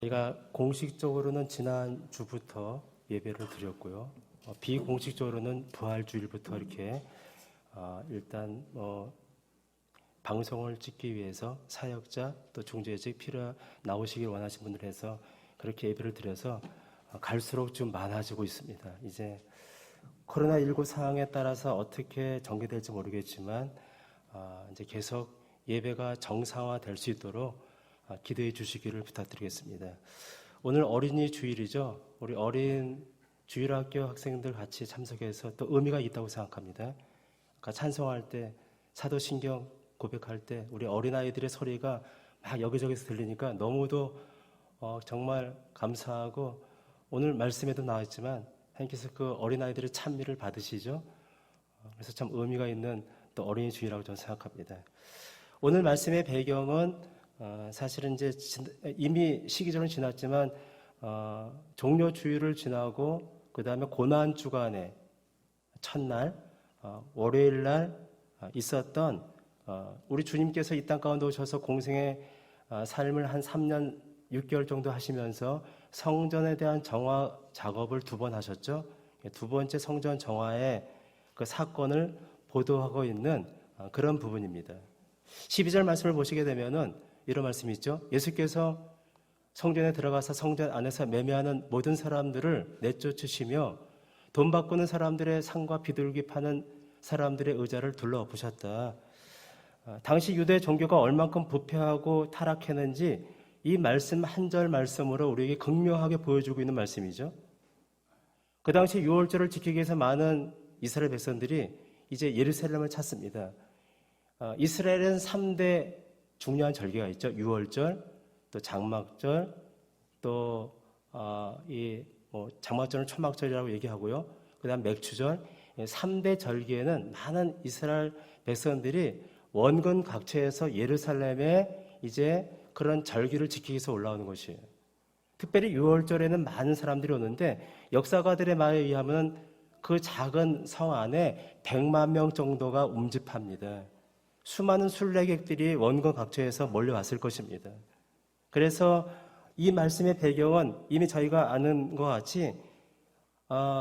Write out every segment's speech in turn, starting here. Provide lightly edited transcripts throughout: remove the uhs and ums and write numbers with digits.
저희가 공식적으로는 지난주부터 예배를 드렸고요. 비공식적으로는 부활주일부터 이렇게 일단 방송을 찍기 위해서 사역자 또 중재직 필요 나오시길 원하신 분들 해서 그렇게 예배를 드려서 갈수록 좀 많아지고 있습니다. 이제 코로나19 상황에 따라서 어떻게 전개될지 모르겠지만 이제 계속 예배가 정상화될 수 있도록 기도해 주시기를 부탁드리겠습니다. 오늘 어린이 주일이죠. 우리 어린 주일학교 학생들 같이 참석해서 또 의미가 있다고 생각합니다. 아까 찬송할 때 사도신경 고백할 때 우리 어린아이들의 소리가 막 여기저기서 들리니까 너무도 정말 감사하고 오늘 말씀에도 나왔지만 하나님께서 그 어린아이들의 찬미를 받으시죠. 그래서 참 의미가 있는 또 어린이 주일이라고 저는 생각합니다. 오늘 말씀의 배경은 사실은 이제 이미 시기적으로 지났지만 종료 주일을 지나고 그 다음에 고난 주간의 첫날 월요일 날 있었던 우리 주님께서 이 땅 가운데 오셔서 공생의 삶을 한 3년 6개월 정도 하시면서 성전에 대한 정화 작업을 2번 하셨죠. 두 번째 성전 정화의 그 사건을 보도하고 있는 그런 부분입니다. 12절 말씀을 보시게 되면은 이런 말씀이 있죠. 예수께서 성전에 들어가서 성전 안에서 매매하는 모든 사람들을 내쫓으시며 돈 바꾸는 사람들의 상과 비둘기 파는 사람들의 의자를 둘러보셨다. 당시 유대 종교가 얼만큼 부패하고 타락했는지 이 말씀 한 절 말씀으로 우리에게 극명하게 보여주고 있는 말씀이죠. 그 당시 유월절을 지키기 위해서 많은 이스라엘 백성들이 이제 예루살렘을 찾습니다. 이스라엘은 3대 중요한 절기가 있죠. 유월절, 또 장막절, 또 장막절은 초막절이라고 얘기하고요. 그다음 맥추절. 3대 절기에는 많은 이스라엘 백성들이 원근 각처에서 예루살렘에 이제 그런 절기를 지키기 위해서 올라오는 것이에요. 특별히 유월절에는 많은 사람들이 오는데 역사가들의 말에 의하면 그 작은 성 안에 100만 명 정도가 움집합니다. 수많은 순례객들이 원근 각처에서 몰려왔을 것입니다. 그래서 이 말씀의 배경은 이미 저희가 아는 것 같이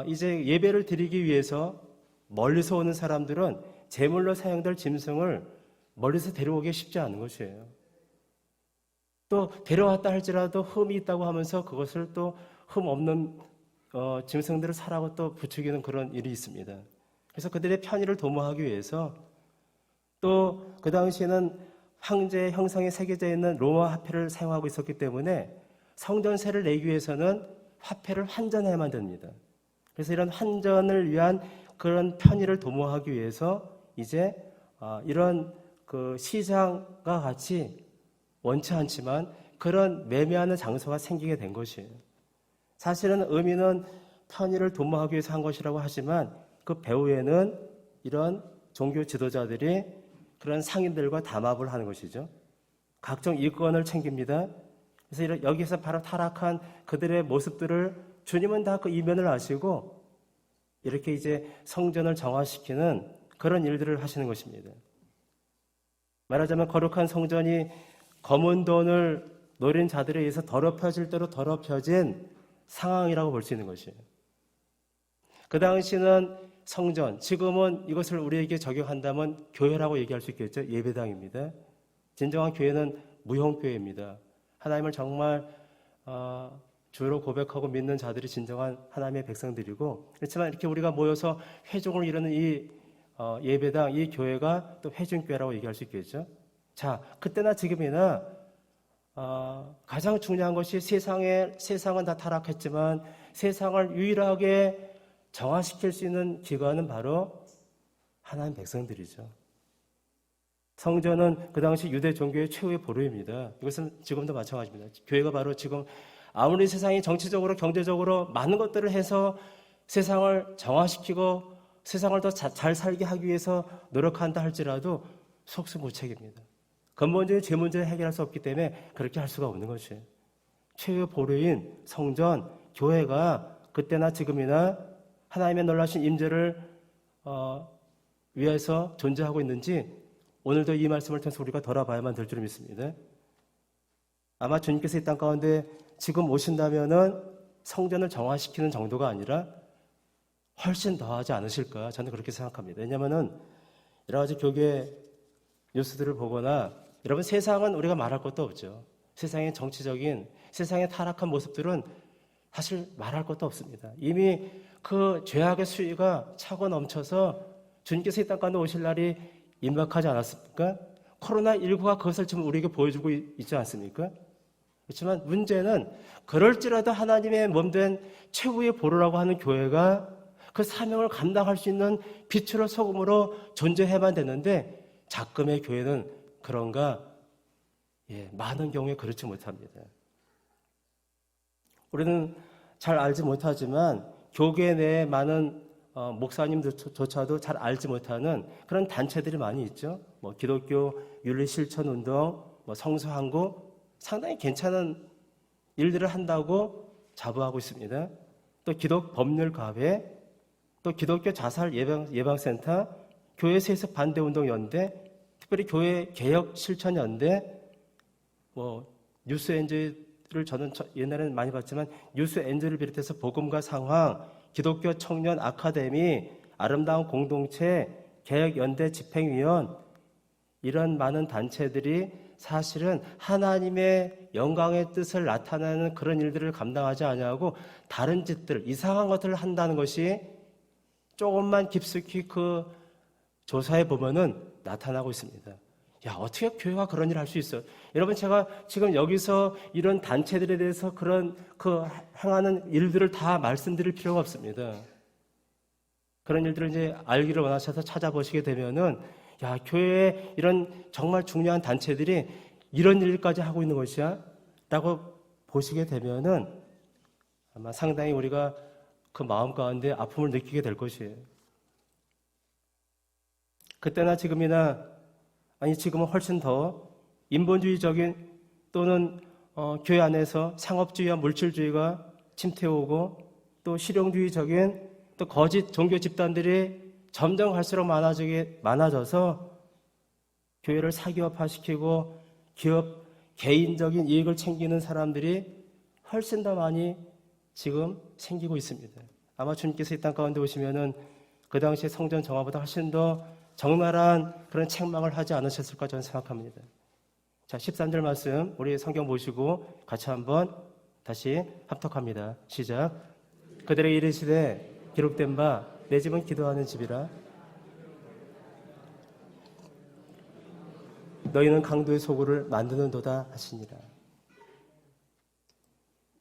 이제 예배를 드리기 위해서 멀리서 오는 사람들은 제물로 사용될 짐승을 멀리서 데려오기 쉽지 않은 것이에요. 또 데려왔다 할지라도 흠이 있다고 하면서 그것을 또 흠 없는 짐승들을 사라고 또 부추기는 그런 일이 있습니다. 그래서 그들의 편의를 도모하기 위해서 또 그 당시에는 황제의 형상이 새겨져 있는 로마 화폐를 사용하고 있었기 때문에 성전세를 내기 위해서는 화폐를 환전해야만 됩니다. 그래서 이런 환전을 위한 그런 편의를 도모하기 위해서 이제 이런 그 시장과 같이 원치 않지만 그런 매매하는 장소가 생기게 된 것이에요. 사실은 의미는 편의를 도모하기 위해서 한 것이라고 하지만 그 배후에는 이런 종교 지도자들이 그런 상인들과 담합을 하는 것이죠. 각종 이권을 챙깁니다. 그래서 여기서 바로 타락한 그들의 모습들을 주님은 다 그 이면을 아시고 이렇게 이제 성전을 정화시키는 그런 일들을 하시는 것입니다. 말하자면 거룩한 성전이 검은 돈을 노린 자들에 의해서 더럽혀질 대로 더럽혀진 상황이라고 볼 수 있는 것이에요. 그 당시는 성전, 지금은 이것을 우리에게 적용한다면 교회라고 얘기할 수 있겠죠. 예배당입니다. 진정한 교회는 무형교회입니다. 하나님을 정말 주로 고백하고 믿는 자들이 진정한 하나님의 백성들이고, 그렇지만 이렇게 우리가 모여서 회중을 이루는 이 예배당, 이 교회가 또 회중교회라고 얘기할 수 있겠죠. 자, 그때나 지금이나 가장 중요한 것이 세상은 다 타락했지만 세상을 유일하게 정화시킬 수 있는 기관은 바로 하나님 백성들이죠. 성전은 그 당시 유대 종교의 최후의 보루입니다. 이것은 지금도 마찬가지입니다. 교회가 바로 지금 아무리 세상이 정치적으로 경제적으로 많은 것들을 해서 세상을 정화시키고 세상을 더 잘 살게 하기 위해서 노력한다 할지라도 속수무책입니다. 근본적인 죄 문제를 해결할 수 없기 때문에 그렇게 할 수가 없는 것이에요. 최후의 보루인 성전, 교회가 그때나 지금이나 하나님의 놀라신 임재를 위해서 존재하고 있는지 오늘도 이 말씀을 통해서 우리가 돌아봐야만 될 줄 믿습니다. 아마 주님께서 이 땅 가운데 지금 오신다면은 성전을 정화시키는 정도가 아니라 훨씬 더 하지 않으실까? 저는 그렇게 생각합니다. 왜냐면은 여러 가지 교계 뉴스들을 보거나 여러분 세상은 우리가 말할 것도 없죠. 세상의 정치적인 세상의 타락한 모습들은 사실 말할 것도 없습니다. 이미 그 죄악의 수위가 차고 넘쳐서 주님께서 이 땅 가운데 오실 날이 임박하지 않았습니까? 코로나19가 그것을 지금 우리에게 보여주고 있지 않습니까? 그렇지만 문제는 그럴지라도 하나님의 몸된 최후의 보루라고 하는 교회가 그 사명을 감당할 수 있는 빛으로 소금으로 존재해만 되는데 작금의 교회는 그런가? 많은 경우에 그렇지 못합니다. 우리는 잘 알지 못하지만 교계 내에 많은 목사님들조차도 잘 알지 못하는 그런 단체들이 많이 있죠. 뭐 기독교 윤리실천운동, 성서항구 상당히 괜찮은 일들을 한다고 자부하고 있습니다. 또 기독법률가회, 또 기독교 자살 예방센터, 교회 세습 반대운동연대, 특별히 교회 개혁 실천연대, 뉴스엔젤을 저는 옛날에는 많이 봤지만 뉴스엔젤을 비롯해서 복음과 상황, 기독교 청년 아카데미, 아름다운 공동체, 개혁연대 집행위원 이런 많은 단체들이 사실은 하나님의 영광의 뜻을 나타내는 그런 일들을 감당하지 아니하고 다른 짓들, 이상한 것들을 한다는 것이 조금만 깊숙이 그 조사해 보면은 나타나고 있습니다. 야, 어떻게 교회가 그런 일을 할 수 있어요? 여러분, 제가 지금 여기서 이런 단체들에 대해서 행하는 일들을 다 말씀드릴 필요가 없습니다. 그런 일들을 이제 알기를 원하셔서 찾아보시게 되면은, 야, 교회에 이런 정말 중요한 단체들이 이런 일까지 하고 있는 것이야? 라고 보시게 되면은 아마 상당히 우리가 그 마음 가운데 아픔을 느끼게 될 것이에요. 그때나 지금이나 지금은 훨씬 더 인본주의적인 또는 교회 안에서 상업주의와 물질주의가 침투해오고 또 실용주의적인 또 거짓 종교 집단들이 점점 갈수록 많아져서 교회를 사기업화시키고 기업 개인적인 이익을 챙기는 사람들이 훨씬 더 많이 지금 생기고 있습니다. 아마 주님께서 이 땅 가운데 오시면은 그 당시에 성전 정화보다 훨씬 더 적나라한 그런 책망을 하지 않으셨을까 저는 생각합니다. 자, 13절 말씀 우리 성경 보시고 같이 한번 다시 합독합니다. 시작. 그들에게 이르시되 기록된 바 내 집은 기도하는 집이라 너희는 강도의 소굴을 만드는도다 하시니라.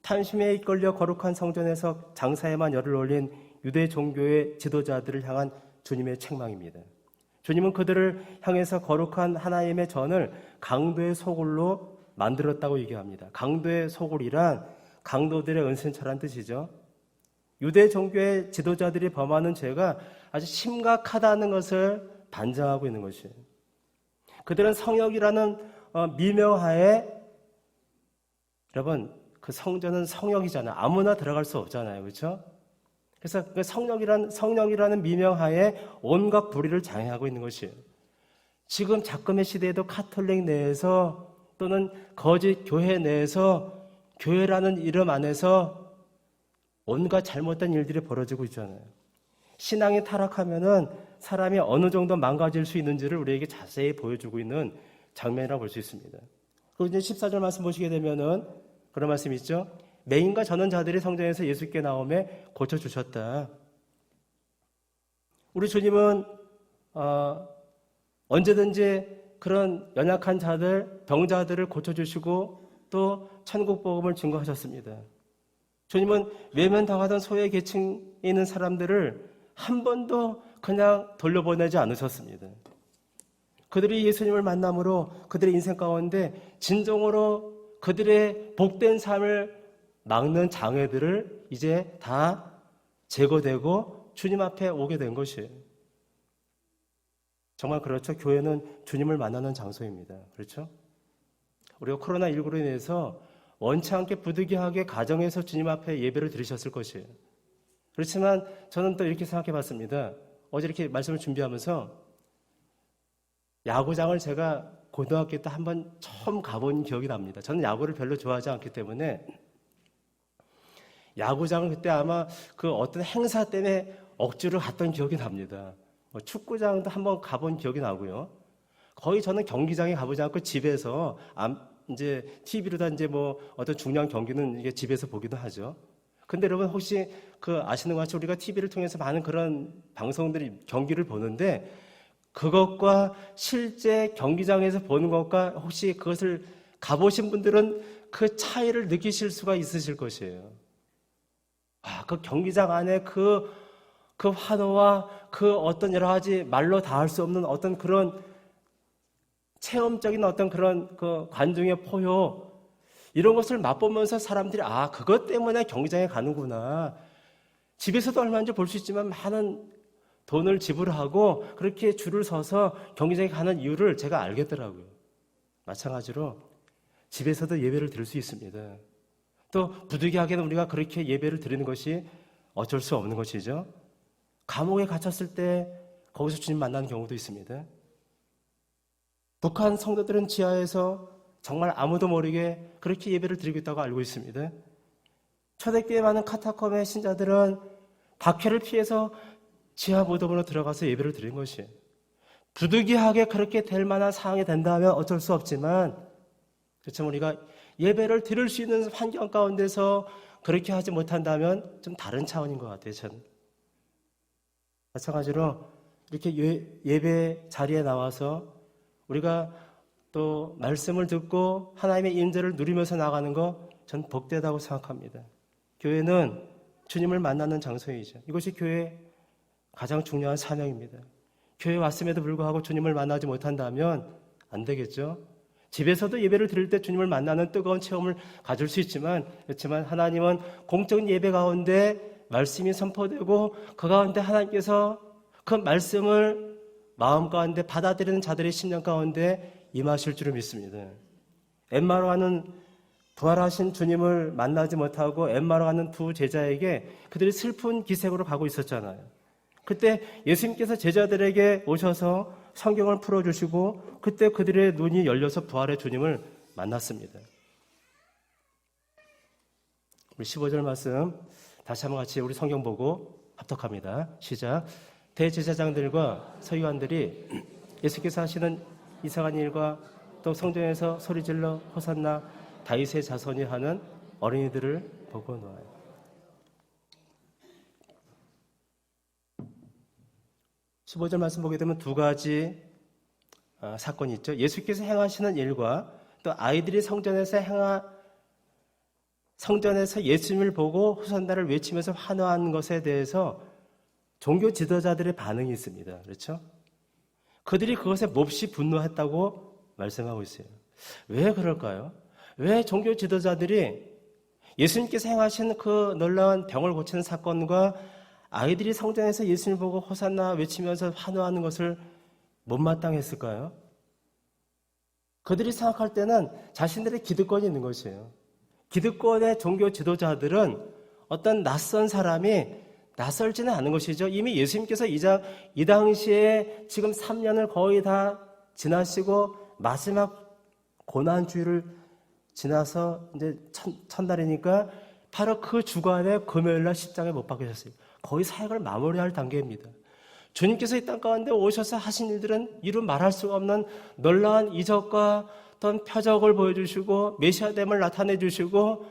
탐심에 이끌려 거룩한 성전에서 장사에만 열을 올린 유대 종교의 지도자들을 향한 주님의 책망입니다. 주님은 그들을 향해서 거룩한 하나님의 전을 강도의 소굴로 만들었다고 얘기합니다. 강도의 소굴이란 강도들의 은신처란 뜻이죠. 유대 종교의 지도자들이 범하는 죄가 아주 심각하다는 것을 반증하고 있는 것이에요. 그들은 성역이라는 미명하에, 여러분, 그 성전은 성역이잖아요. 아무나 들어갈 수 없잖아요. 그렇죠? 그래서 그 성령이라는 미명하에 온갖 불의를 장애하고 있는 것이에요. 지금 작금의 시대에도 카톨릭 내에서 또는 거짓 교회 내에서 교회라는 이름 안에서 온갖 잘못된 일들이 벌어지고 있잖아요. 신앙이 타락하면은 사람이 어느 정도 망가질 수 있는지를 우리에게 자세히 보여주고 있는 장면이라고 볼 수 있습니다. 그리고 이제 14절 말씀 보시게 되면은 그런 말씀이 있죠. 맹인과 저는 자들이 성전에서 예수께 나오매 고쳐주셨다. 우리 주님은 언제든지 그런 연약한 자들, 병자들을 고쳐주시고 또 천국 복음을 증거하셨습니다. 주님은 외면당하던 소외 계층에 있는 사람들을 한 번도 그냥 돌려보내지 않으셨습니다. 그들이 예수님을 만남으로 그들의 인생 가운데 진정으로 그들의 복된 삶을 막는 장애들을 이제 다 제거되고 주님 앞에 오게 된 것이에요. 정말 그렇죠. 교회는 주님을 만나는 장소입니다. 그렇죠? 우리가 코로나19로 인해서 원치 않게 부득이하게 가정에서 주님 앞에 예배를 드리셨을 것이에요. 그렇지만 저는 또 이렇게 생각해 봤습니다. 어제 이렇게 말씀을 준비하면서 야구장을 제가 고등학교 때 한번 처음 가본 기억이 납니다. 저는 야구를 별로 좋아하지 않기 때문에 야구장을 그때 아마 그 어떤 행사 때문에 억지로 갔던 기억이 납니다. 뭐 축구장도 한번 가본 기억이 나고요. 거의 저는 경기장에 가보지 않고 집에서 이제 TV로 다 이제 뭐 어떤 중요한 경기는 이게 집에서 보기도 하죠. 근데 여러분 혹시 그 아시는 것 같이 우리가 TV를 통해서 많은 그런 방송들이 경기를 보는데 그것과 실제 경기장에서 보는 것과 혹시 그것을 가보신 분들은 그 차이를 느끼실 수가 있으실 것이에요. 그 경기장 안에 그 환호와 그 어떤 여러 가지 말로 다 할 수 없는 어떤 그런 체험적인 어떤 그런 그 관중의 포효 이런 것을 맛보면서 사람들이 그것 때문에 경기장에 가는구나. 집에서도 얼마인지 볼 수 있지만 많은 돈을 지불하고 그렇게 줄을 서서 경기장에 가는 이유를 제가 알겠더라고요. 마찬가지로 집에서도 예배를 드릴 수 있습니다. 또 부득이하게는 우리가 그렇게 예배를 드리는 것이 어쩔 수 없는 것이죠. 감옥에 갇혔을 때 거기서 주님 만나는 경우도 있습니다. 북한 성도들은 지하에서 정말 아무도 모르게 그렇게 예배를 드리고 있다고 알고 있습니다. 초대교회 많은 카타콤의 신자들은 박해를 피해서 지하 무덤으로 들어가서 예배를 드린 것이에요. 부득이하게 그렇게 될 만한 상황이 된다면 어쩔 수 없지만 그렇지만 우리가 예배를 드릴 수 있는 환경 가운데서 그렇게 하지 못한다면 좀 다른 차원인 것 같아요. 저는. 마찬가지로 이렇게 예배 자리에 나와서 우리가 또 말씀을 듣고 하나님의 임재를 누리면서 나가는 거 전 복되다고 생각합니다. 교회는 주님을 만나는 장소이죠. 이것이 교회의 가장 중요한 사명입니다. 교회에 왔음에도 불구하고 주님을 만나지 못한다면 안 되겠죠. 집에서도 예배를 드릴 때 주님을 만나는 뜨거운 체험을 가질 수 있지만 그렇지만 하나님은 공적인 예배 가운데 말씀이 선포되고 그 가운데 하나님께서 그 말씀을 마음 가운데 받아들이는 자들의 심령 가운데 임하실 줄을 믿습니다. 엠마로 가는 부활하신 주님을 만나지 못하고 엠마로 가는 두 제자에게 그들이 슬픈 기색으로 가고 있었잖아요. 그때 예수님께서 제자들에게 오셔서 성경을 풀어주시고 그때 그들의 눈이 열려서 부활의 주님을 만났습니다. 우리 15절 말씀 다시 한번 같이 우리 성경 보고 합독합니다. 시작. 대제사장들과 서기관들이 예수께서 하시는 이상한 일과 또 성전에서 소리질러 호산나 다윗의 자손이 하는 어린이들을 보고 놓아요. 15절 말씀 보게 되면 두 가지 사건이 있죠. 예수께서 행하시는 일과 또 아이들이 성전에서 예수님을 보고 호산나를 외치면서 환호한 것에 대해서 종교 지도자들의 반응이 있습니다. 그렇죠? 그들이 그것에 몹시 분노했다고 말씀하고 있어요. 왜 그럴까요? 왜 종교 지도자들이 예수님께서 행하신 그 놀라운 병을 고치는 사건과 아이들이 성전에서 예수님을 보고 호산나 외치면서 환호하는 것을 못마땅했을까요? 그들이 생각할 때는 자신들의 기득권이 있는 것이에요. 기득권의 종교 지도자들은 어떤 낯선 사람이 낯설지는 않은 것이죠. 이미 예수님께서 이 당시에 지금 3년을 거의 다 지나시고 마지막 고난주일을 지나서 이제 첫날이니까 바로 그 주간에 금요일날 십자가에 못 박히셨어요. 거의 사역을 마무리할 단계입니다. 주님께서 이 땅 가운데 오셔서 하신 일들은 이루 말할 수 없는 놀라운 이적과 어떤 표적을 보여주시고 메시아됨을 나타내 주시고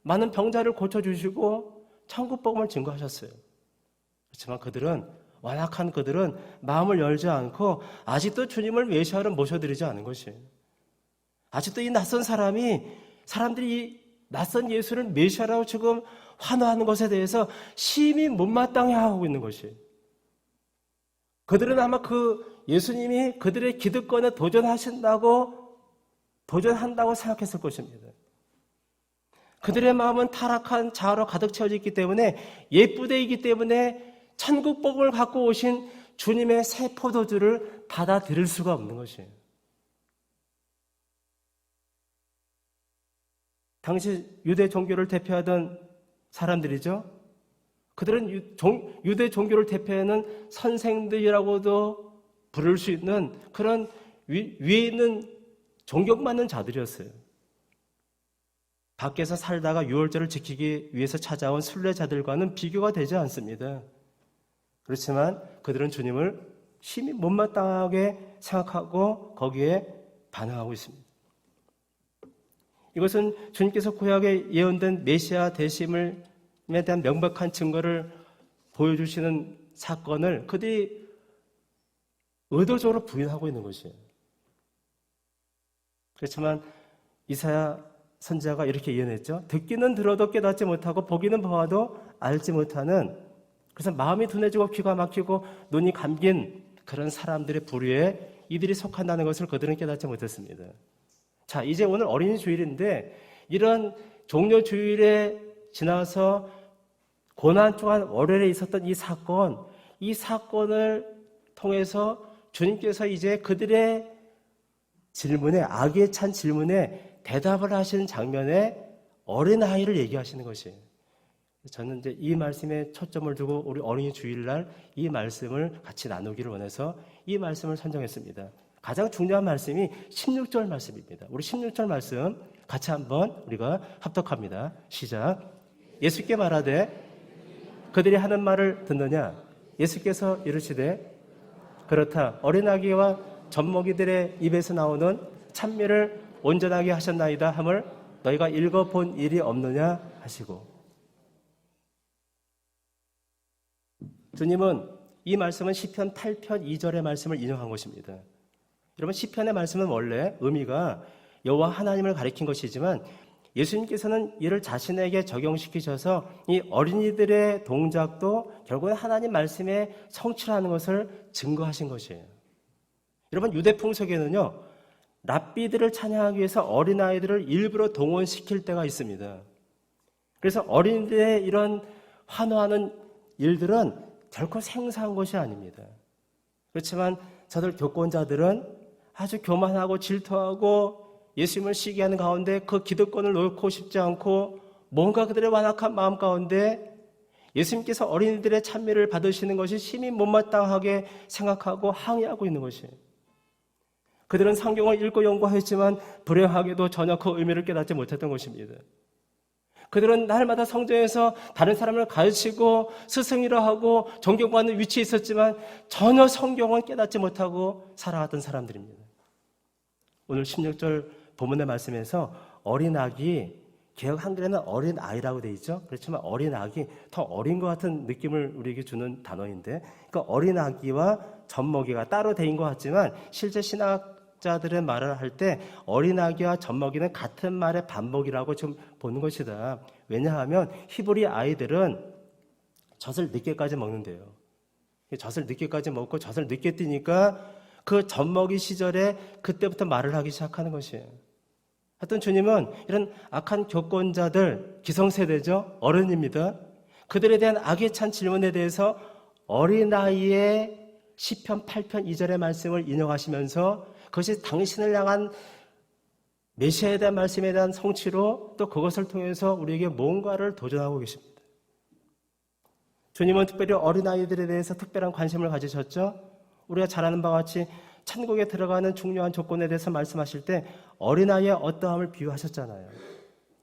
많은 병자를 고쳐주시고 천국 복음을 증거하셨어요. 그렇지만 완악한 그들은 마음을 열지 않고 아직도 주님을 메시아로 모셔드리지 않은 것이에요. 아직도 이 낯선 사람들이 이 낯선 예수를 메시아라고 지금 환호하는 것에 대해서 심히 못마땅해 하고 있는 것이에요. 그들은 아마 그 예수님이 그들의 기득권에 도전한다고 생각했을 것입니다. 그들의 마음은 타락한 자아로 가득 채워져 있기 때문에 옛부대이기 때문에 천국 복음을 갖고 오신 주님의 새 포도주를 받아들일 수가 없는 것이에요. 당시 유대 종교를 대표하던 사람들이죠. 그들은 유대 종교를 대표하는 선생들이라고도 부를 수 있는 그런 위에 있는 존경받는 자들이었어요. 밖에서 살다가 유월절을 지키기 위해서 찾아온 순례자들과는 비교가 되지 않습니다. 그렇지만 그들은 주님을 심히 못마땅하게 생각하고 거기에 반응하고 있습니다. 이것은 주님께서 구약에 예언된 메시아 되심에 대한 명백한 증거를 보여주시는 사건을 그들이 의도적으로 부인하고 있는 것이에요. 그렇지만 이사야 선지자가 이렇게 예언했죠. 듣기는 들어도 깨닫지 못하고 보기는 보아도 알지 못하는, 그래서 마음이 둔해지고 귀가 막히고 눈이 감긴 그런 사람들의 부류에 이들이 속한다는 것을 그들은 깨닫지 못했습니다. 자, 이제 오늘 어린이 주일인데 이런 종려 주일에 지나서 고난 동안 월요일에 있었던 이 사건을 통해서 주님께서 이제 그들의 질문에, 악에 찬 질문에 대답을 하시는 장면에 어린아이를 얘기하시는 것이에요. 저는 이제 이 말씀에 초점을 두고 우리 어린이 주일날 이 말씀을 같이 나누기를 원해서 이 말씀을 선정했습니다. 가장 중요한 말씀이 16절 말씀입니다. 우리 16절 말씀 같이 한번 우리가 합독합니다. 시작. 예수께 말하되 그들이 하는 말을 듣느냐? 예수께서 이르시되 그렇다. 어린아기와 젖먹이들의 입에서 나오는 찬미를 온전하게 하셨나이다 함을 너희가 읽어본 일이 없느냐 하시고, 주님은 이 말씀은 시편 8편 2절의 말씀을 인용한 것입니다. 여러분, 시편의 말씀은 원래 의미가 여호와 하나님을 가리킨 것이지만 예수님께서는 이를 자신에게 적용시키셔서 이 어린이들의 동작도 결국은 하나님 말씀의 성취라는 것을 증거하신 것이에요. 여러분, 유대 풍속에는요, 랍비들을 찬양하기 위해서 어린아이들을 일부러 동원시킬 때가 있습니다. 그래서 어린이들의 이런 환호하는 일들은 결코 생사한 것이 아닙니다. 그렇지만 저들 교권자들은 아주 교만하고 질투하고 예수님을 시기하는 가운데 그 기득권을 놓고 싶지 않고 뭔가 그들의 완악한 마음 가운데 예수님께서 어린이들의 찬미를 받으시는 것이 심히 못마땅하게 생각하고 항의하고 있는 것이에요. 그들은 성경을 읽고 연구했지만 불행하게도 전혀 그 의미를 깨닫지 못했던 것입니다. 그들은 날마다 성전에서 다른 사람을 가르치고 스승이라 하고 존경받는 위치에 있었지만 전혀 성경은 깨닫지 못하고 살아갔던 사람들입니다. 오늘 16절 본문의 말씀에서 어린아기, 개역 한글에는 어린아이라고 되어 있죠. 그렇지만 어린아기, 더 어린 것 같은 느낌을 우리에게 주는 단어인데, 그러니까 어린아기와 젖먹이가 따로 되어 있는 것 같지만 실제 신학자들은 말을 할 때 어린아기와 젖먹이는 같은 말의 반복이라고 좀 보는 것이다. 왜냐하면 히브리 아이들은 젖을 늦게까지 먹는데요. 젖을 늦게까지 먹고 젖을 늦게 뛰니까 그 젖먹이 시절에 그때부터 말을 하기 시작하는 것이에요. 하여튼 주님은 이런 악한 교권자들, 기성세대죠. 어른입니다. 그들에 대한 악에 찬 질문에 대해서 어린아이의 시편 8편 2절의 말씀을 인용하시면서 그것이 당신을 향한 메시아에 대한 말씀에 대한 성취로 또 그것을 통해서 우리에게 뭔가를 도전하고 계십니다. 주님은 특별히 어린아이들에 대해서 특별한 관심을 가지셨죠. 우리가 잘 아는 바와 같이 천국에 들어가는 중요한 조건에 대해서 말씀하실 때 어린아이의 어떠함을 비유하셨잖아요.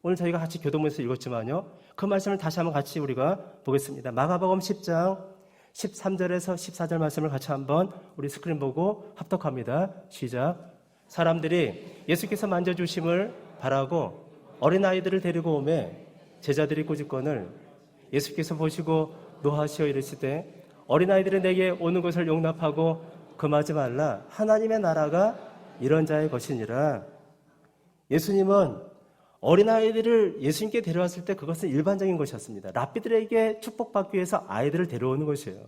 오늘 저희가 같이 교동문에서 읽었지만요, 그 말씀을 다시 한번 같이 우리가 보겠습니다. 마가복음 10장 13절에서 14절 말씀을 같이 한번 우리 스크린 보고 합독합니다. 시작. 사람들이 예수께서 만져주심을 바라고 어린아이들을 데리고 오매 제자들이 꾸짖거늘 예수께서 보시고 노하시어 이르시되 어린아이들이 내게 오는 것을 용납하고 금하지 말라. 하나님의 나라가 이런 자의 것이니라. 예수님은 어린아이들을 예수님께 데려왔을 때 그것은 일반적인 것이었습니다. 랍비들에게 축복받기 위해서 아이들을 데려오는 것이에요.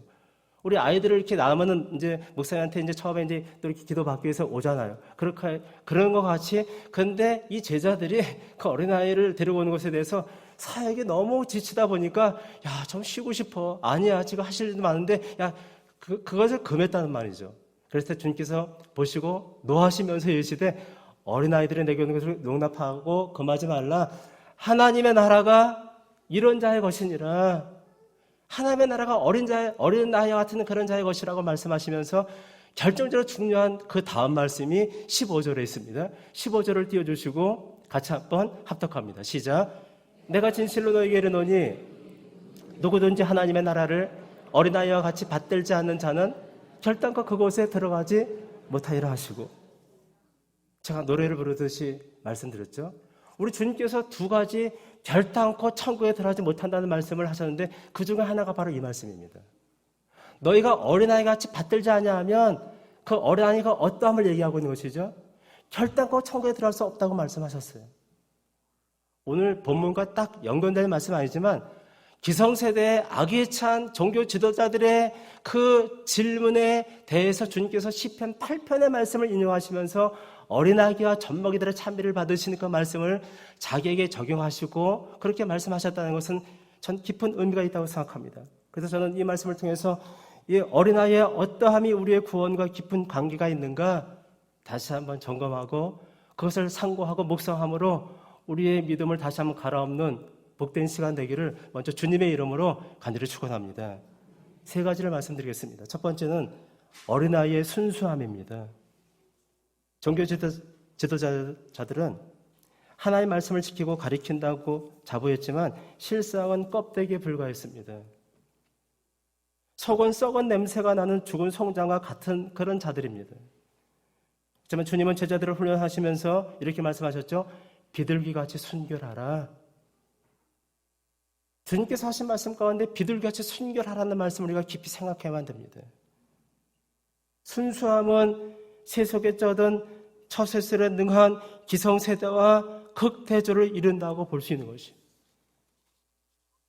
우리 아이들을 이렇게 낳으면은 이제 목사님한테 이제 처음에 이제 또 이렇게 기도받기 위해서 오잖아요. 그런 것 같이. 근데 이 제자들이 그 어린아이를 데려오는 것에 대해서 사역이 너무 지치다 보니까 야, 좀 쉬고 싶어. 아니야, 지금 하실 일도 많은데 야, 그것을 금했다는 말이죠. 그래서 주님께서 보시고 노하시면서 이르시되 어린아이들이 내게 오는 것을 용납하고 금하지 말라. 하나님의 나라가 이런 자의 것이니라. 하나님의 나라가 어린아이와 같은 그런 자의 것이라고 말씀하시면서 결정적으로 중요한 그 다음 말씀이 15절에 있습니다. 15절을 띄워주시고 같이 한번 합독합니다. 시작. 내가 진실로 너희에게 이르노니 누구든지 하나님의 나라를 어린아이와 같이 받들지 않는 자는 결단코 그곳에 들어가지 못하리라 하시고, 제가 노래를 부르듯이 말씀드렸죠. 우리 주님께서 두 가지 결단코 천국에 들어가지 못한다는 말씀을 하셨는데 그 중에 하나가 바로 이 말씀입니다. 너희가 어린아이 같이 받들지 아니하면 그 어린아이가 어떠함을 얘기하고 있는 것이죠? 결단코 천국에 들어갈 수 없다고 말씀하셨어요. 오늘 본문과 딱 연관되는 말씀 아니지만 기성세대의 악에 찬 종교 지도자들의 그 질문에 대해서 주님께서 시편 8편의 말씀을 인용하시면서 어린아기와 젖먹이들의 찬미를 받으시는 그 말씀을 자기에게 적용하시고 그렇게 말씀하셨다는 것은 전 깊은 의미가 있다고 생각합니다. 그래서 저는 이 말씀을 통해서 이 어린아이의 어떠함이 우리의 구원과 깊은 관계가 있는가 다시 한번 점검하고 그것을 상고하고 묵상함으로 우리의 믿음을 다시 한번 갈아엎는 복된 시간 되기를 먼저 주님의 이름으로 간절히 축원합니다. 세 가지를 말씀드리겠습니다. 첫 번째는 어린아이의 순수함입니다. 종교 지도자들은 하나님의 말씀을 지키고 가리킨다고 자부했지만 실상은 껍데기에 불과했습니다. 속은 썩은 냄새가 나는 죽은 송장과 같은 그런 자들입니다. 하지만 주님은 제자들을 훈련하시면서 이렇게 말씀하셨죠. 비둘기같이 순결하라. 주님께서 하신 말씀 가운데 비둘기같이 순결하라는 말씀을 우리가 깊이 생각해야만 됩니다. 순수함은 세속에 쩌든 처세술에 능한 기성세대와 극대조를 이룬다고 볼 수 있는 것이에요.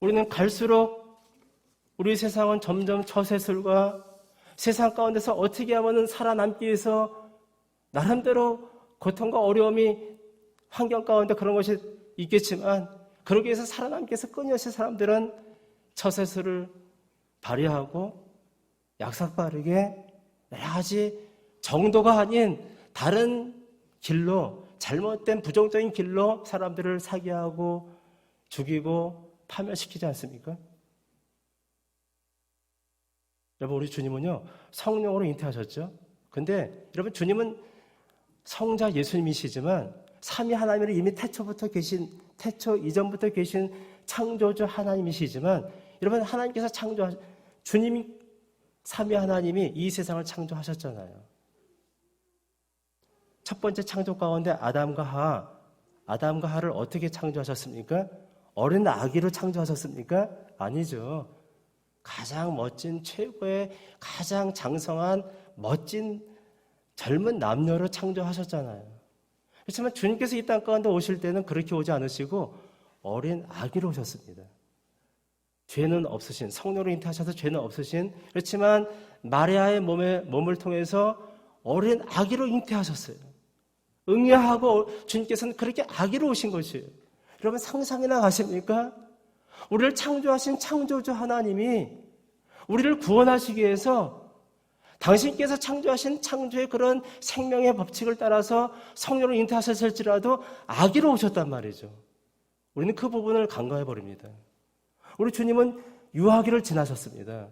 우리는 갈수록 우리 세상은 점점 처세술과 세상 가운데서 어떻게 하면 살아남기 위해서 나름대로 고통과 어려움이 환경 가운데 그런 것이 있겠지만 그러기 위해서 살아남기 위해서 끊임없이 사람들은 처세술을 발휘하고 약삭 빠르게 여러 가지 정도가 아닌 다른 길로 잘못된 부정적인 길로 사람들을 사기하고 죽이고 파멸시키지 않습니까? 여러분 우리 주님은요 성령으로 잉태하셨죠. 근데 여러분 주님은 성자 예수님이시지만 삼위 하나님을 이미 태초 이전부터 계신 창조주 하나님이시지만 여러분 하나님께서 주님이 삼위 하나님이 이 세상을 창조하셨잖아요. 첫 번째 창조 가운데 아담과 하를 어떻게 창조하셨습니까? 어린 아기로 창조하셨습니까? 아니죠. 가장 멋진 최고의 가장 장성한 멋진 젊은 남녀로 창조하셨잖아요. 그렇지만 주님께서 이 땅 가운데 오실 때는 그렇게 오지 않으시고 어린 아기로 오셨습니다. 죄는 없으신, 성령으로 잉태하셔서 죄는 없으신, 그렇지만 마리아의 몸을 통해서 어린 아기로 잉태하셨어요. 응애하고 주님께서는 그렇게 아기로 오신 것이에요. 여러분 상상이나 가십니까? 우리를 창조하신 창조주 하나님이 우리를 구원하시기 위해서 당신께서 창조하신 창조의 그런 생명의 법칙을 따라서 성령으로 잉태하셨을지라도 아기로 오셨단 말이죠. 우리는 그 부분을 간과해 버립니다. 우리 주님은 유아기를 지나셨습니다.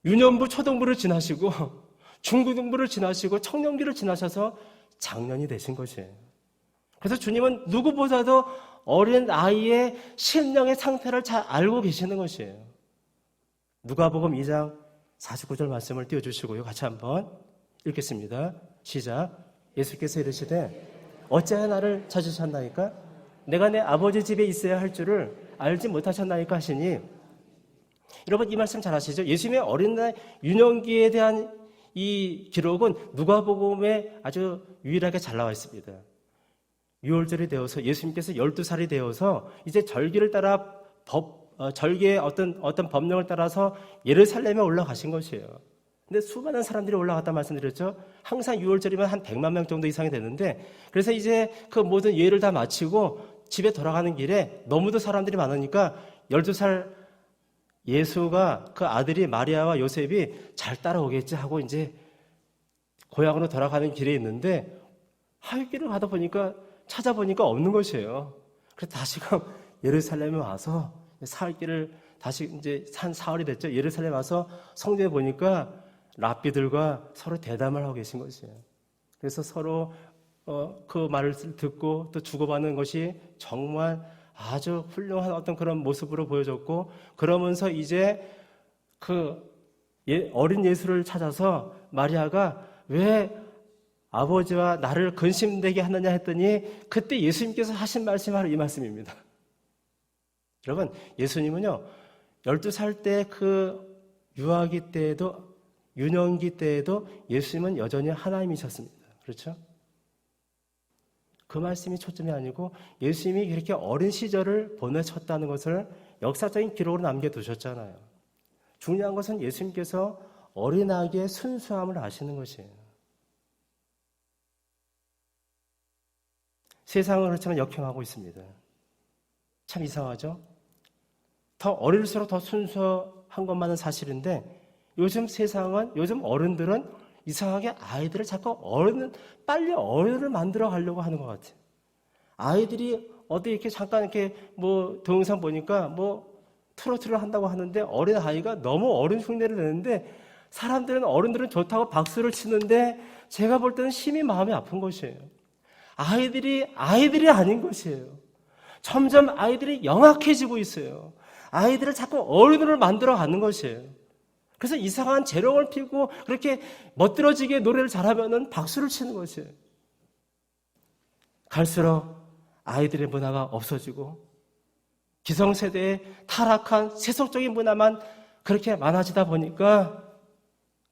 유년부, 초등부를 지나시고 중고등부를 지나시고 청년기를 지나셔서 장년이 되신 것이에요. 그래서 주님은 누구보다도 어린 아이의 심령의 상태를 잘 알고 계시는 것이에요. 누가복음 2장 49절 말씀을 띄워주시고요. 같이 한번 읽겠습니다. 시작. 예수께서 이르시되 어찌하여 나를 찾으셨나이까? 내가 내 아버지 집에 있어야 할 줄을 알지 못하셨나이까 하시니, 여러분 이 말씀 잘 아시죠? 예수님의 어린 나이 유년기에 대한 이 기록은 누가복음에 아주 유일하게 잘 나와 있습니다. 6월절이 되어서 예수님께서 12살이 되어서 이제 절기를 따라 절기의 어떤 법령을 따라서 예루살렘에 올라가신 것이에요. 근데 수많은 사람들이 올라갔다 말씀드렸죠. 항상 6월절이면 한 100만 명 정도 이상이 되는데, 그래서 이제 그 모든 예를 다 마치고 집에 돌아가는 길에 너무도 사람들이 많으니까 12살 예수가 그 아들이 마리아와 요셉이 잘 따라오겠지 하고 이제 고향으로 돌아가는 길에 있는데 하굣길을 가다 보니까 찾아보니까 없는 것이에요. 그래서 다시금 예루살렘에 와서 사흘길을 다시 이제 한 사흘이 됐죠. 예루살렘에 와서 성전에 보니까 랍비들과 서로 대담을 하고 계신 것이에요. 그래서 서로 그 말을 듣고 또 주고받는 것이 정말 아주 훌륭한 어떤 그런 모습으로 보여졌고, 그러면서 이제 그 어린 예수를 찾아서 마리아가 왜 아버지와 나를 근심되게 하느냐 했더니 그때 예수님께서 하신 말씀이 바로 이 말씀입니다. 여러분, 예수님은요 12살 때 그 유아기 때에도, 유년기 때에도 예수님은 여전히 하나님이셨습니다. 그렇죠? 그 말씀이 초점이 아니고 예수님이 이렇게 어린 시절을 보내셨다는 것을 역사적인 기록으로 남겨두셨잖아요. 중요한 것은 예수님께서 어린아기의 순수함을 아시는 것이에요. 세상은 그렇지만 역행하고 있습니다. 참 이상하죠? 더 어릴수록 더 순수한 것만은 사실인데, 요즘 세상은, 요즘 어른들은 이상하게 아이들을 자꾸 빨리 어른을 만들어 가려고 하는 것 같아요. 아이들이 어디 이렇게 잠깐 이렇게 동영상 보니까 트로트를 한다고 하는데 어린 아이가 너무 어른 흉내를 내는데 어른들은 좋다고 박수를 치는데 제가 볼 때는 심히 마음이 아픈 것이에요. 아이들이 아닌 것이에요. 점점 아이들이 영악해지고 있어요. 아이들을 자꾸 어른으로 만들어 가는 것이에요. 그래서 이상한 재롱을 피우고 그렇게 멋들어지게 노래를 잘하면은 박수를 치는 것이에요. 갈수록 아이들의 문화가 없어지고 기성세대의 타락한 세속적인 문화만 그렇게 많아지다 보니까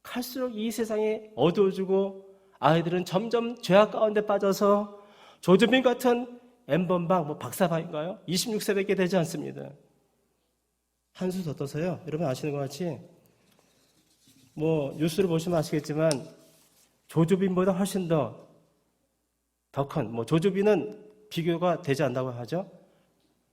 갈수록 이 세상이 어두워지고 아이들은 점점 죄악 가운데 빠져서 조주빈 같은 N번방, 박사방인가요? 26세밖에 되지 않습니다. 한 수 더 떠서요. 여러분 아시는 것 같이 뉴스를 보시면 아시겠지만 조주빈보다 훨씬 더 큰, 조주빈은 비교가 되지 않는다고 하죠.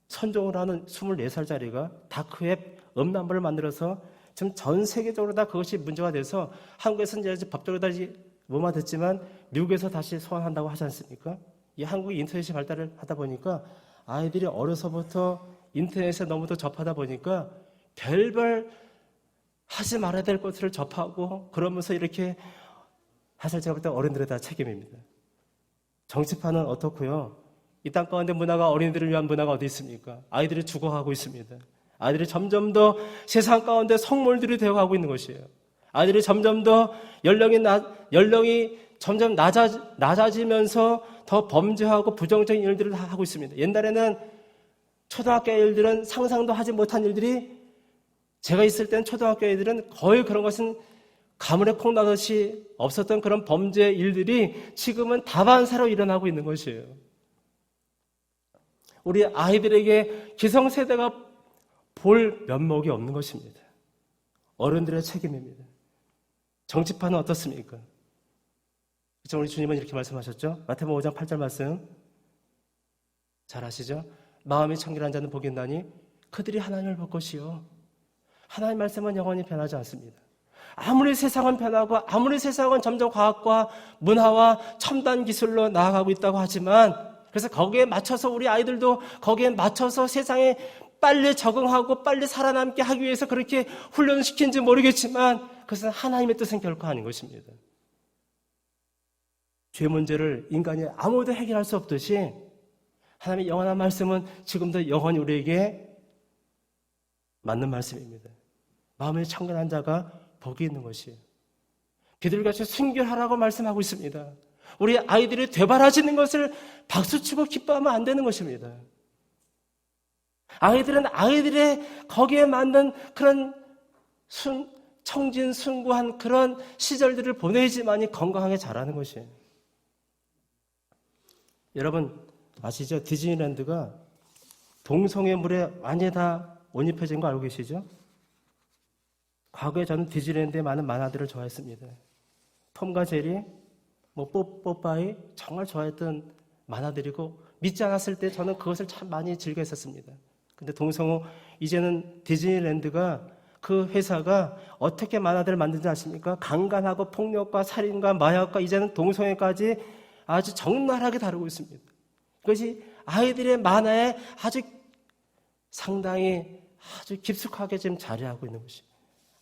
선종을 하는 24살짜리가 다크웹 음란물을 만들어서 지금 전 세계적으로 다 그것이 문제가 돼서 한국에서는 이제 법적으로 다시 무마됐지만 미국에서 다시 소환한다고 하지 않습니까? 이 한국이 인터넷이 발달을 하다 보니까 아이들이 어려서부터 인터넷에 너무도 접하다 보니까 별별 하지 말아야 될 것을 접하고 그러면서 이렇게 사실 제가 볼 때 어른들의 다 책임입니다. 정치판은 어떻고요? 이 땅 가운데 문화가 어린이들을 위한 문화가 어디 있습니까? 아이들이 죽어가고 있습니다. 아이들이 점점 더 세상 가운데 성물들이 되어가고 있는 것이에요. 아이들이 점점 더 연령이 점점 낮아지면서 더 범죄하고 부정적인 일들을 하고 있습니다. 옛날에는 초등학교 애들은 상상도 하지 못한 일들이, 제가 있을 때는 초등학교 애들은 거의 그런 것은 가물에 콩 나듯이 없었던 그런 범죄 일들이 지금은 다반사로 일어나고 있는 것이에요. 우리 아이들에게 기성세대가 볼 면목이 없는 것입니다. 어른들의 책임입니다. 정치판은 어떻습니까? 우리 주님은 이렇게 말씀하셨죠? 마태복음 5장 8절 말씀 잘 아시죠? 마음이 청결한 자는 복이 있나니 그들이 하나님을 볼 것이요. 하나님 말씀은 영원히 변하지 않습니다. 아무리 세상은 변하고 아무리 세상은 점점 과학과 문화와 첨단 기술로 나아가고 있다고 하지만, 그래서 거기에 맞춰서 우리 아이들도 거기에 맞춰서 세상에 빨리 적응하고 빨리 살아남게 하기 위해서 그렇게 훈련시킨지 모르겠지만 그것은 하나님의 뜻은 결코 아닌 것입니다. 죄 문제를 인간이 아무도 해결할 수 없듯이 하나님의 영원한 말씀은 지금도 영원히 우리에게 맞는 말씀입니다. 마음에 청결한 자가 복이 있는 것이에요. 비둘기같이 순결하라고 말씀하고 있습니다. 우리 아이들이 되바라지는 것을 박수치고 기뻐하면 안 되는 것입니다. 아이들은 아이들의 거기에 맞는 그런 청진순구한 그런 시절들을 보내야지만이 건강하게 자라는 것이에요. 여러분 아시죠? 디즈니랜드가 동성애 물에 완전히 다 온입해진 거 알고 계시죠? 과거에 저는 디즈니랜드의 많은 만화들을 좋아했습니다. 톰과 제리, 뽀빠이 정말 좋아했던 만화들이고 믿지 않았을 때 저는 그것을 참 많이 즐겨 했었습니다. 근데 이제는 디즈니랜드가 그 회사가 어떻게 만화들을 만드는지 아십니까? 강간하고 폭력과 살인과 마약과 이제는 동성애까지 아주 적나라하게 다루고 있습니다. 그것이 아이들의 만화에 상당히 아주 깊숙하게 지금 자리하고 있는 것입니다.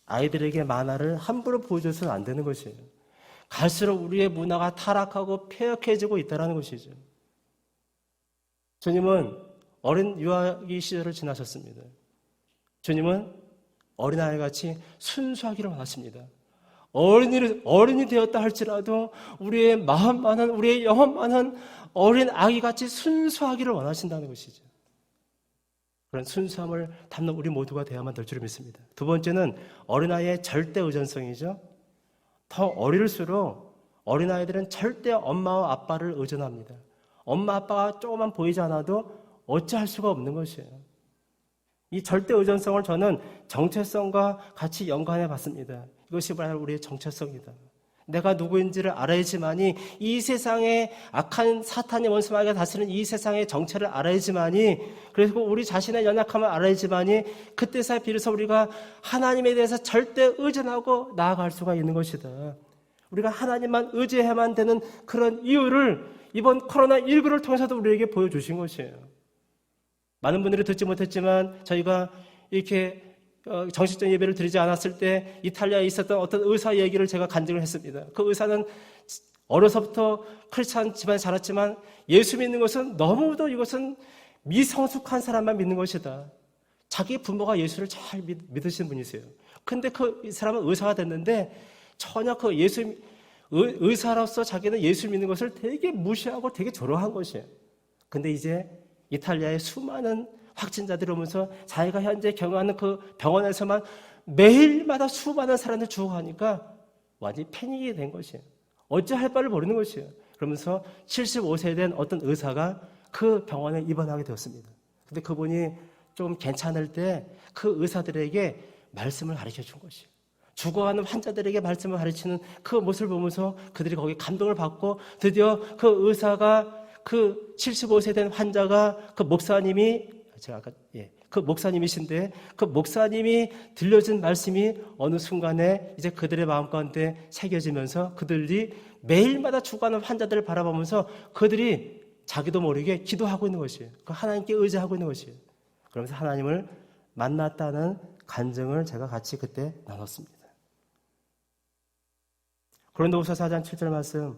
아이들에게 만화를 함부로 보여줘서는 안 되는 것이에요. 갈수록 우리의 문화가 타락하고 폐역해지고 있다는 것이죠. 주님은 어린 유아기 시절을 지나셨습니다. 주님은 어린아이같이 순수하기를 원하십니다. 어른이 되었다 할지라도 우리의 마음만은, 우리의 영혼만은 어린 아기같이 순수하기를 원하신다는 것이죠. 그런 순수함을 담는 우리 모두가 되어야만 될 줄 믿습니다. 두 번째는 어린아이의 절대 의존성이죠. 더 어릴수록 어린아이들은 절대 엄마와 아빠를 의존합니다. 엄마 아빠가 조금만 보이지 않아도 어찌할 수가 없는 것이에요. 이 절대 의존성을 저는 정체성과 같이 연관해 봤습니다. 이것이 바로 우리의 정체성이다. 내가 누구인지를 알아야지만이 이 세상에 악한 사탄의 원수마귀가 다스리는 이 세상의 정체를 알아야지만이, 그리고 우리 자신의 연약함을 알아야지만이 그때서야 비로소 우리가 하나님에 대해서 절대 의존하고 나아갈 수가 있는 것이다. 우리가 하나님만 의지해야만 되는 그런 이유를 이번 코로나19를 통해서도 우리에게 보여주신 것이에요. 많은 분들이 듣지 못했지만 저희가 이렇게 정식적인 예배를 드리지 않았을 때 이탈리아에 있었던 어떤 의사 얘기를 제가 간증을 했습니다. 그 의사는 어려서부터 크리스찬 집안에 자랐지만 예수 믿는 것은 너무도 이것은 미성숙한 사람만 믿는 것이다. 자기 부모가 예수를 잘 믿으시는 분이세요. 근데 이 사람은 의사가 됐는데 전혀 그 의사로서 자기는 예수 믿는 것을 되게 무시하고 되게 조롱한 것이에요. 근데 이제 이탈리아의 수많은 확진자들이 오면서 자기가 현재 경험하는 그 병원에서만 매일마다 수많은 사람들 죽어가니까 완전히 패닉이 된 것이에요. 어찌할 바를 모르는 것이에요. 그러면서 75세 된 어떤 의사가 그 병원에 입원하게 되었습니다. 근데 그분이 좀 괜찮을 때 그 의사들에게 말씀을 가르쳐 준 것이에요. 죽어가는 환자들에게 말씀을 가르치는 그 모습을 보면서 그들이 거기에 감동을 받고 드디어 그 의사가 그 75세 된 환자가 그 목사님이 그 목사님이신데 그 목사님이 들려준 말씀이 어느 순간에 이제 그들의 마음 가운데 새겨지면서 그들이 매일마다 죽어가는 환자들을 바라보면서 그들이 자기도 모르게 기도하고 있는 것이에요. 그 하나님께 의지하고 있는 것이에요. 그러면서 하나님을 만났다는 간증을 제가 같이 그때 나눴습니다. 고린도후서 4장 7절 말씀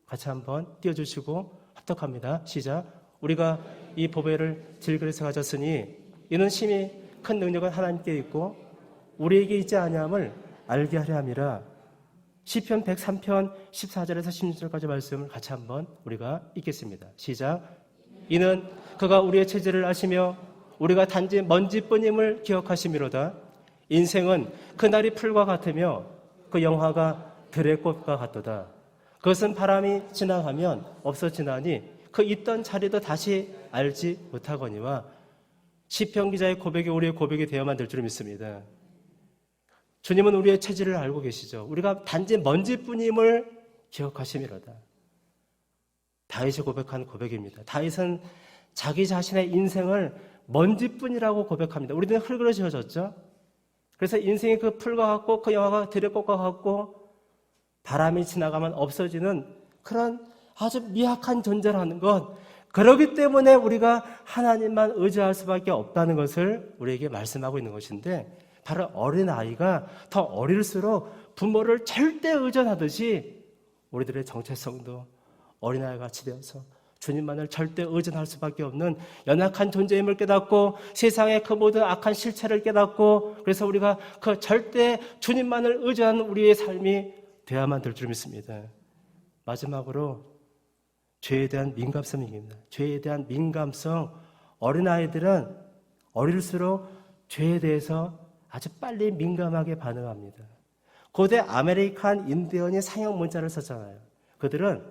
같이 한번 띄워주시고 합독합니다. 시작. 우리가 이 보배를 질그릇에 가졌으니 이는 심히 큰 능력은 하나님께 있고 우리에게 있지 아니함을 알게 하려 함이라. 시편 103편 14절에서 16절까지 말씀을 같이 한번 우리가 읽겠습니다. 시작. 이는 그가 우리의 체질을 아시며 우리가 단지 먼지뿐임을 기억하심이로다. 인생은 그날이 풀과 같으며 그 영화가 들의 꽃과 같도다. 그것은 바람이 지나가면 없어지나니 그 있던 자리도 다시 알지 못하거니와. 시편 기자의 고백이 우리의 고백이 되어야만 될 줄 믿습니다. 주님은 우리의 체질을 알고 계시죠. 우리가 단지 먼지뿐임을 기억하심이로다. 다윗이 고백한 고백입니다. 다윗은 자기 자신의 인생을 먼지뿐이라고 고백합니다. 우리는 흙으로 지어졌죠. 그래서 인생이 그 풀과 같고 그 영화가 들의 꽃과 같고 바람이 지나가면 없어지는 그런 아주 미약한 존재라는 것, 그렇기 때문에 우리가 하나님만 의지할 수밖에 없다는 것을 우리에게 말씀하고 있는 것인데, 바로 어린아이가 더 어릴수록 부모를 절대 의존하듯이 우리들의 정체성도 어린아이가 같이 되어서 주님만을 절대 의존할 수밖에 없는 연약한 존재임을 깨닫고 세상의 그 모든 악한 실체를 깨닫고, 그래서 우리가 그 절대 주님만을 의존하는 우리의 삶이 되어야만 될 줄 믿습니다. 마지막으로 죄에 대한 민감성입니다. 죄에 대한 민감성. 어린아이들은 어릴수록 죄에 대해서 아주 빨리 민감하게 반응합니다. 고대 아메리칸 인디언이 상형 문자를 썼잖아요. 그들은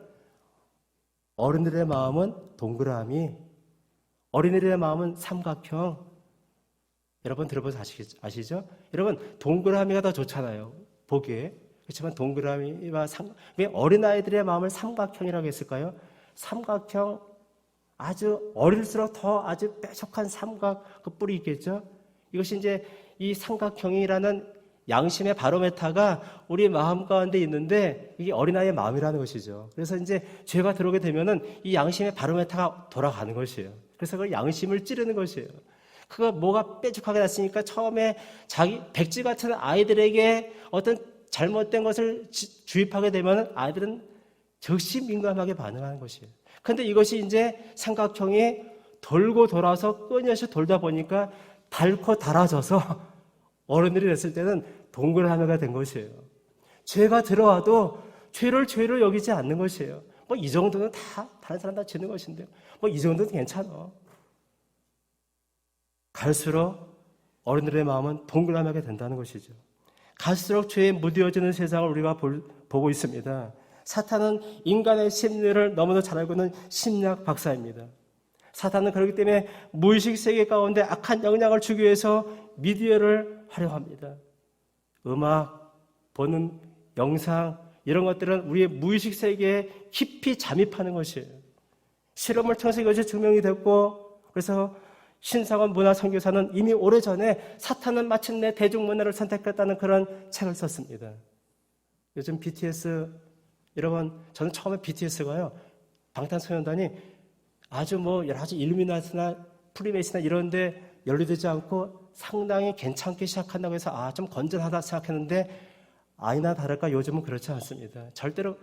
어른들의 마음은 동그라미, 어린이들의 마음은 삼각형. 여러분 들어보셔서 아시죠? 여러분 동그라미가 더 좋잖아요, 보기에. 그렇지만 동그라미와 왜 어린아이들의 마음을 삼각형이라고 했을까요? 삼각형, 아주 어릴수록 더 아주 뾰족한 삼각 그 뿔이 있겠죠? 이것이 이제 이 삼각형이라는 양심의 바로메타가 우리 마음 가운데 있는데 이게 어린아이의 마음이라는 것이죠. 그래서 이제 죄가 들어오게 되면은 이 양심의 바로메타가 돌아가는 것이에요. 그래서 그 양심을 찌르는 것이에요. 그거 뭐가 뾰족하게 났으니까 처음에 자기 백지 같은 아이들에게 어떤 잘못된 것을 주입하게 되면 아이들은 즉시 민감하게 반응하는 것이에요. 그런데 이것이 이제 삼각형이 돌고 돌아서 끊임없이 돌다 보니까 닳고 닳아져서 어른들이 됐을 때는 동글하면가 된 것이에요. 죄가 들어와도 죄를 여기지 않는 것이에요. 뭐 이 정도는 다 다른 사람 다 지는 것인데요. 뭐 이 정도는 괜찮아. 갈수록 어른들의 마음은 동글하게 된다는 것이죠. 갈수록 죄에 무뎌지는 세상을 우리가 보고 있습니다. 사탄은 인간의 심리를 너무도 잘 알고 있는 심리학 박사입니다. 사탄은 그렇기 때문에 무의식 세계 가운데 악한 영향을 주기 위해서 미디어를 활용합니다. 음악, 보는 영상 이런 것들은 우리의 무의식 세계에 깊이 잠입하는 것이에요. 실험을 통해서 이것이 증명이 됐고 그래서 신상원 문화 선교사는 이미 오래전에 사탄은 마침내 대중문화를 선택했다는 그런 책을 썼습니다. 요즘 BTS 여러분 저는 처음에 BTS가요 방탄소년단이 아주 뭐 여러 가지 일루미나티나 프리메이스나 이런 데 연루되지 않고 상당히 괜찮게 시작한다고 해서 좀 건전하다 생각했는데 아니나 다를까 요즘은 그렇지 않습니다. 절대로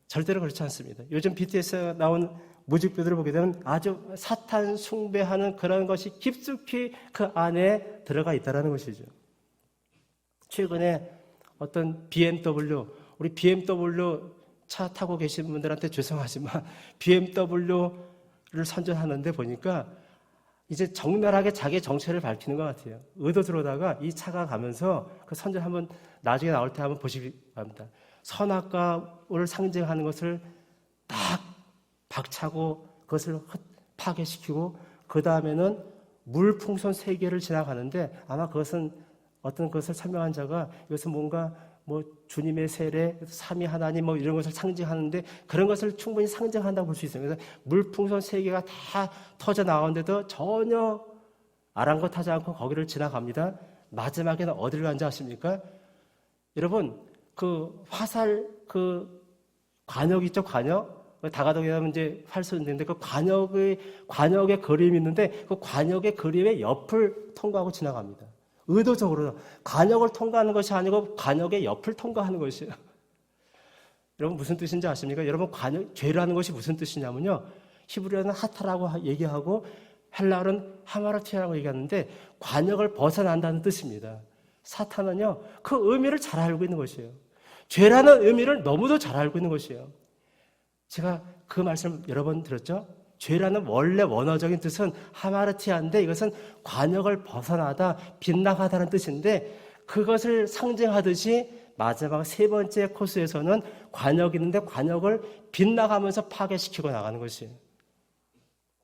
그렇지 않습니다. 요즘 BTS가 나온 뮤직비디오를 보게 되면 아주 사탄 숭배하는 그런 것이 깊숙이 그 안에 들어가 있다는 것이죠. 최근에 어떤 BMW, 우리 BMW 차 타고 계신 분들한테 죄송하지만 BMW를 선전하는데 보니까 이제 적나라하게 자기 정체를 밝히는 것 같아요. 의도스러다가 이 차가 가면서 그 선전 한번 나중에 나올 때 한번 보시기 바랍니다. 선악과를 상징하는 것을 딱 박차고 그것을 파괴시키고 그 다음에는 물풍선 세계를 지나가는데 아마 그것은 어떤 것을 설명한 자가 이것은 뭔가 뭐 주님의 세례, 삼위 하나님 뭐 이런 것을 상징하는데 그런 것을 충분히 상징한다고 볼 수 있어요. 그래서 물풍선 세계가 다 터져 나오는데도 전혀 아랑곳하지 않고 거기를 지나갑니다. 마지막에는 어디를 간지 아십니까? 여러분 그 화살 그 관역 있죠, 관역? 다가동에 가면 이제 활 쏘는데 그 관역의 그림이 있는데 그 관역의 그림의 옆을 통과하고 지나갑니다. 의도적으로 관역을 통과하는 것이 아니고 관역의 옆을 통과하는 것이에요. 여러분 무슨 뜻인지 아십니까? 여러분 죄라는 것이 무슨 뜻이냐면요. 히브리어는 하타라고 얘기하고 헬라어는 하마르티아라고 얘기하는데 관역을 벗어난다는 뜻입니다. 사탄은요. 그 의미를 잘 알고 있는 것이에요. 죄라는 의미를 너무도 잘 알고 있는 것이에요. 제가 그 말씀 여러 번 들었죠? 죄라는 원래 원어적인 뜻은 하마르티아인데 이것은 관역을 벗어나다, 빗나가다는 뜻인데 그것을 상징하듯이 마지막 세 번째 코스에서는 관역이 있는데 관역을 빗나가면서 파괴시키고 나가는 것이에요.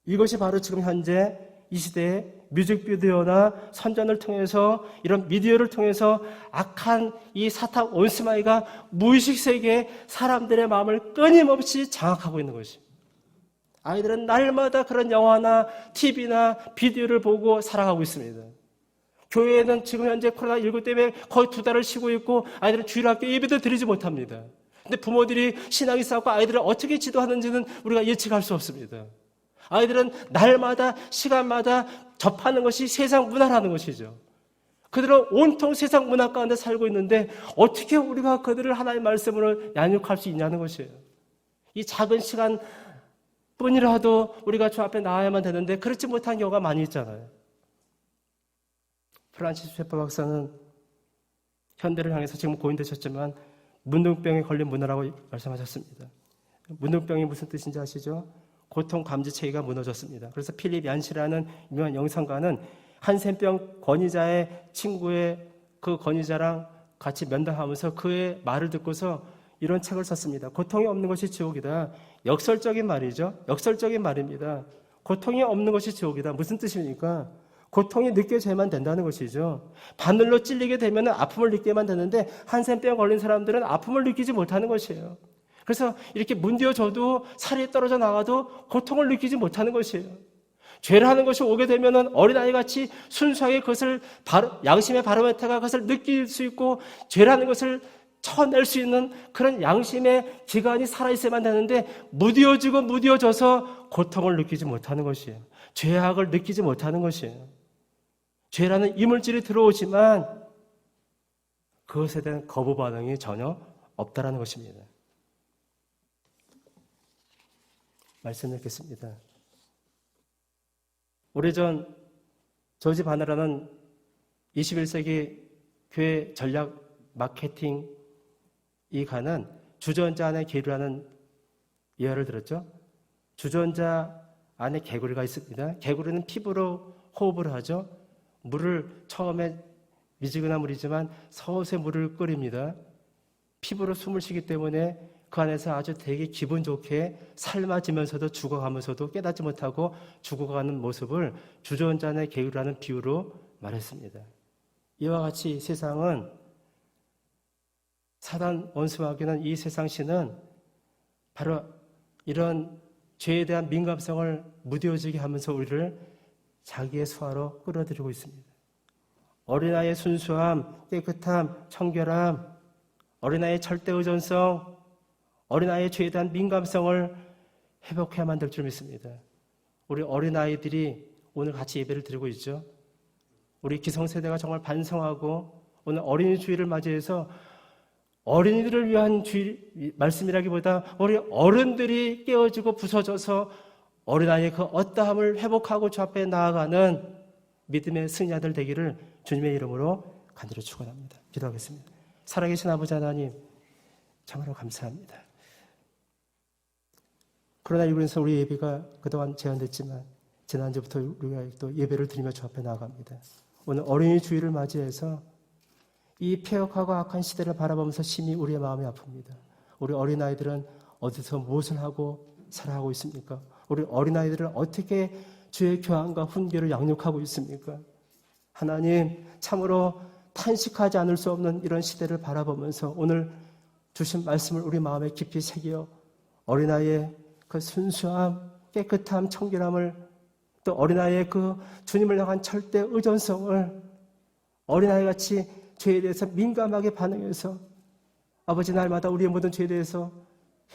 이것이 바로 지금 현재 이 시대의 뮤직비디오나 선전을 통해서 이런 미디어를 통해서 악한 이 사탄 온스마이가 무의식 세계에 사람들의 마음을 끊임없이 장악하고 있는 것이에요. 아이들은 날마다 그런 영화나 TV나 비디오를 보고 살아가고 있습니다. 교회에는 지금 현재 코로나19 때문에 거의 2달을 쉬고 있고 아이들은 주일학교 예배도 드리지 못합니다. 근데 부모들이 신앙이 쌓고 아이들을 어떻게 지도하는지는 우리가 예측할 수 없습니다. 아이들은 날마다 시간마다 접하는 것이 세상 문화라는 것이죠. 그들은 온통 세상 문화 가운데 살고 있는데 어떻게 우리가 그들을 하나님의 말씀으로 양육할 수 있냐는 것이에요. 이 작은 시간 뿐이라도 우리가 주 앞에 나와야만 되는데 그렇지 못한 경우가 많이 있잖아요. 프란시스 셰퍼 박사는 현대를 향해서 지금 고인되셨지만 문둥병에 걸린 문화라고 말씀하셨습니다. 문둥병이 무슨 뜻인지 아시죠? 고통 감지 체계가 무너졌습니다. 그래서 필립 얀시라는 유명한 영상가는 한센병 권위자의 친구의 그 권위자랑 같이 면담하면서 그의 말을 듣고서 이런 책을 썼습니다. 고통이 없는 것이 지옥이다. 역설적인 말이죠. 역설적인 말입니다. 고통이 없는 것이 지옥이다. 무슨 뜻입니까? 고통이 느껴져야만 된다는 것이죠. 바늘로 찔리게 되면 아픔을 느끼게만 되는데 한센병 걸린 사람들은 아픔을 느끼지 못하는 것이에요. 그래서 이렇게 문드어져도 살이 떨어져 나가도 고통을 느끼지 못하는 것이에요. 죄라는 것이 오게 되면 어린아이같이 순수하게 그것을 양심의 바로메타가 그것을 느낄 수 있고 죄라는 것을 쳐낼 수 있는 그런 양심의 기관이 살아있어야만 되는데 무뎌져서 고통을 느끼지 못하는 것이에요. 죄악을 느끼지 못하는 것이에요. 죄라는 이물질이 들어오지만 그것에 대한 거부 반응이 전혀 없다라는 것입니다. 말씀 읽겠습니다. 오래전 조지 바나라는 21세기 교회 전략 마케팅이 가는 주전자 안에 개구리라는 예화를 들었죠. 주전자 안에 개구리가 있습니다. 개구리는 피부로 호흡을 하죠. 물을 처음에 미지근한 물이지만 서서히 물을 끓입니다. 피부로 숨을 쉬기 때문에 그 안에서 아주 되게 기분 좋게 삶아지면서도 죽어가면서도 깨닫지 못하고 죽어가는 모습을 주전자 안에 개구리라는 비유로 말했습니다. 이와 같이 세상은 사단 원수마귀는 이 세상 신은 바로 이런 죄에 대한 민감성을 무뎌지게 하면서 우리를 자기의 수하로 끌어들이고 있습니다. 어린아이의 순수함, 깨끗함, 청결함, 어린아이의 절대의존성, 어린아이의 죄에 대한 민감성을 회복해야 만들 줄 믿습니다. 우리 어린아이들이 오늘 같이 예배를 드리고 있죠. 우리 기성세대가 정말 반성하고 오늘 어린이 주일을 맞이해서 어린이들을 위한 주일 말씀이라기보다 우리 어른들이 깨어지고 부서져서 어린아이의 그 어떠함을 회복하고 주 앞에 나아가는 믿음의 승리자들 되기를 주님의 이름으로 간절히 축원합니다. 기도하겠습니다. 살아계신 아버지 하나님, 참으로 감사합니다. 코로나19에서 우리 예배가 그동안 제한됐지만 지난주부터 우리가 또 예배를 드리며 주 앞에 나아갑니다. 오늘 어린이 주일을 맞이해서 이 폐역하고 악한 시대를 바라보면서 심히 우리의 마음이 아픕니다. 우리 어린아이들은 어디서 무엇을 하고 살아가고 있습니까? 우리 어린아이들은 어떻게 주의 교환과 훈계를 양육하고 있습니까? 하나님, 참으로 탄식하지 않을 수 없는 이런 시대를 바라보면서 오늘 주신 말씀을 우리 마음에 깊이 새겨 어린아이의 그 순수함, 깨끗함, 청결함을 또 어린아이의 그 주님을 향한 절대 의존성을 어린아이같이 죄에 대해서 민감하게 반응해서 아버지 날마다 우리의 모든 죄에 대해서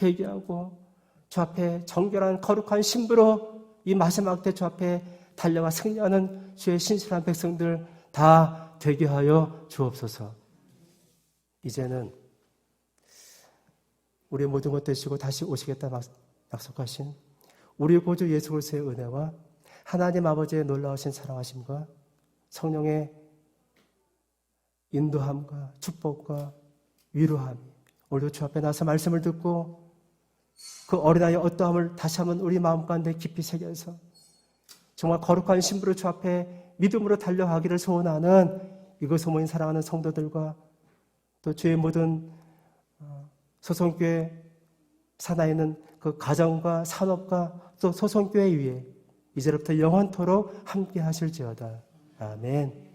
회개하고 주 앞에 정결한 거룩한 신부로 이 마지막 때 주 앞에 달려가 승리하는 주의 신실한 백성들 다 되게 하여 주옵소서. 이제는 우리의 모든 것 되시고 다시 오시겠다 약속하신 우리 구주 예수 그리스도의 은혜와 하나님 아버지의 놀라우신 사랑하심과 성령의 인도함과 축복과 위로함이 오늘도 주 앞에 나서 말씀을 듣고 그 어린아이의 어떠함을 다시 한번 우리 마음 가운데 깊이 새겨서 정말 거룩한 신부로 주 앞에 믿음으로 달려가기를 소원하는 이곳 모인 사랑하는 성도들과 또 주의 모든 소성교회 산하에 있는 그 가정과 산업과 또 소성교회 위에 이제부터 영원토록 함께 하실지어다. 아멘.